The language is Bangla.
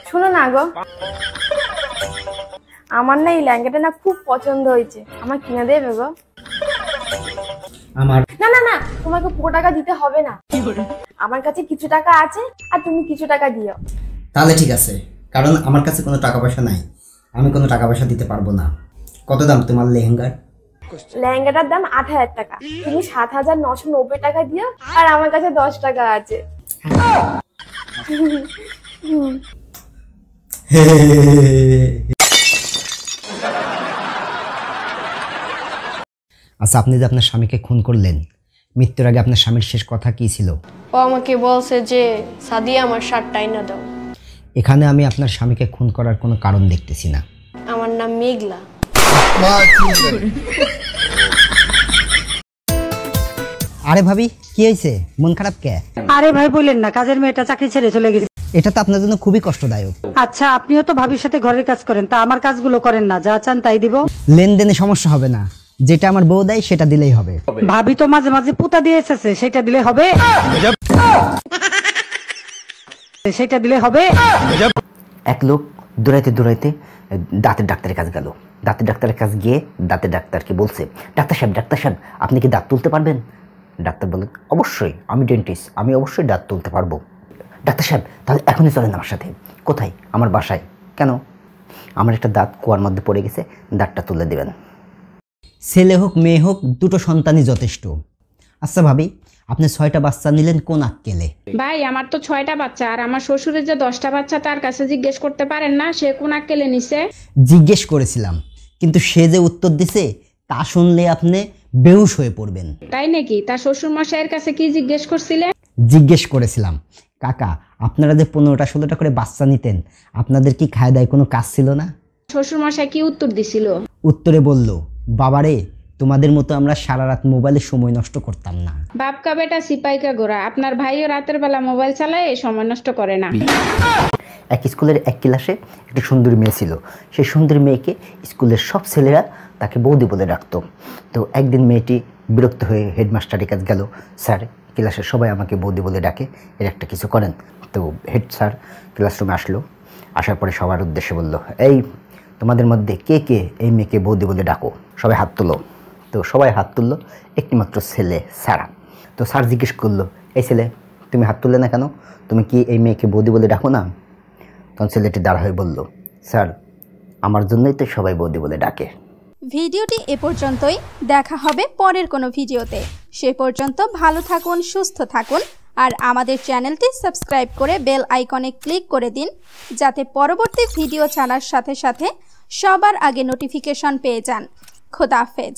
শোনো না গো, আমার না এই লেহেঙ্গাটা না খুব পছন্দ হয়েছে, আমার কিনে দেবে গো? আমার না না না, তোমাকে পুরো টাকা দিতে হবে না, আমার কাছে কিছু টাকা আছে আর তুমি কিছু টাকা দিও। তাহলে ঠিক আছে, কারণ আমার কাছে কোনো টাকা পয়সা নাই, আমি কোনো টাকা পয়সা দিতে পারবো না। কত দাম তোমার লেহেঙ্গার? লেহেঙ্গাটার দাম ৮,০০০ টাকা, তুমি ৭,৯৯০ টাকা দিও, আর আমার কাছে 10 টাকা আছে। আচ্ছা, আপনি যে আপনার স্বামীকে খুন করলেন, মৃত্যুর আগে আপনার স্বামীর শেষ কথা কি ছিল? ও আমাকে বলছে যে সাদিয়া আমার শার্টটা আইনা দাও। এখানে আমি আপনার স্বামীকে খুন করার কোনো কারণ দেখতেছি না। আমার নাম মেঘলা। আরে ভাবি, কি হয়েছে? মন খারাপ কে? আরে ভাই বললেন না, কাজের মেয়েটা চাকরি ছেড়ে চলে গেছে। এটা তো আপনার জন্য খুবই কষ্টদায়ক। আচ্ছা, আপনিও তো ভাবির সাথে ঘরের কাজ করেন, তা আমার কাজগুলো করেন না, যা চান তাই দিব। লেনদেনে সমস্যা হবে না, যেটা আমার বউ দেয় সেটা দিলেই হবে। ভাবি তো মাঝে মাঝে পুতা দিয়ে এসেছে, সেটা দিলে হবে? সেটা দিলে হবে? এক লোক দৌড়াইতে দৌড়াইতে দাঁতের ডাক্তারের কাছে গেল। দাঁতের ডাক্তারের কাছে গিয়ে দাঁতের ডাক্তারকে বলছে, ডাক্তার সাহেব আপনি কি দাঁত তুলতে পারবেন? ডাক্তার বললেন, অবশ্যই, আমি ডেন্টিস্ট, আমি অবশ্যই দাঁত তুলতে পারবো। ডাক্তার সাহেব, তাহলে এখনই চলেন আমার সাথে। কোথায়? আমার বাসায়। কেন? আমার একটা দাঁত কুয়ার মধ্যে পড়ে গেছে, দাঁতটা তুলে দেবেন। ছেলে হোক মেয়ে হোক, দুটো সন্তানই যথেষ্ট। আচ্ছা ভাবি, আপনি 6টা বাচ্চা নিলেন কোন আক্কেলে? ভাই, আমার তো 6টা বাচ্চা, আর আমার শ্বশুরের যে 10টা বাচ্চা, তার কাছে জিজ্ঞেস করতে পারেন না সে কোন আক্কেলে নিছে? জিজ্ঞেস করেছিলাম, কিন্তু সে যে উত্তর দিছে তা শুনলে আপনি বেহুশ হয়ে পড়বেন। তাই নাকি? তার শ্বশুর মশাইয়ের কাছে কি জিজ্ঞেস করছিলেন? জিজ্ঞেস করেছিলাম, কাকা আপনারা যে 15টা 16টা করে বাচ্চা নিতেন, আপনাদের কি খায় দায় কোনো কাজ ছিল না? শ্বশুর মশাই কি উত্তর দিছিল? উত্তরে বলল, বাবারে তোমাদের মতো আমরা সারা রাত মোবাইলে সময় নষ্ট করতাম না। বাপকা বেটা সিপাইকা গোরা, আপনার ভাইও রাতের বেলা মোবাইল চালায়, সময় নষ্ট করে না। এক স্কুলের এক ক্লাসে একটা সুন্দরী মেয়ে ছিল। সেই সুন্দরী মেয়েকে স্কুলের সব ছেলেরা তাকে বৌদি বলে ডাকতো। তো একদিন মেয়েটি বিরক্ত হয়ে হেডমাস্টারের কাছে গেল, স্যার ক্লাসের সবাই আমাকে বৌদি বলে ডাকে, এর একটা কিছু করেন। তো হেড স্যার ক্লাসরুমে আসলো, আসার পরে সবার উদ্দেশ্যে বলল, এই তোমাদের মধ্যে কে কে এই মেয়েকে বৌদি বলে ডাকো? সবাই হাত তুলো। তো সবাই হাত তুললো, একটিমাত্র ছেলে সারা। তো স্যার জিজ্ঞেস করলো, এই ছেলে তুমি হাত তুললে না কেন? তুমি কি এই মেয়েকে বৌদি বলে ডাকো না? তখন ছেলেটি দাঁড়া হয়ে বলল, স্যার আমার জন্যই তো সবাই বৌদি বলে ডাকে। ভিডিওটি এ পর্যন্তই, দেখা হবে পরের কোনো ভিডিওতে। সে পর্যন্ত ভালো থাকুন, সুস্থ থাকুন, আর আমাদের চ্যানেলটি সাবস্ক্রাইব করে বেল আইকনে ক্লিক করে দিন, যাতে পরবর্তী ভিডিও ছাড়ার সাথে সাথে সবার আগে নোটিফিকেশন পেয়ে যান। খোদা হাফেজ।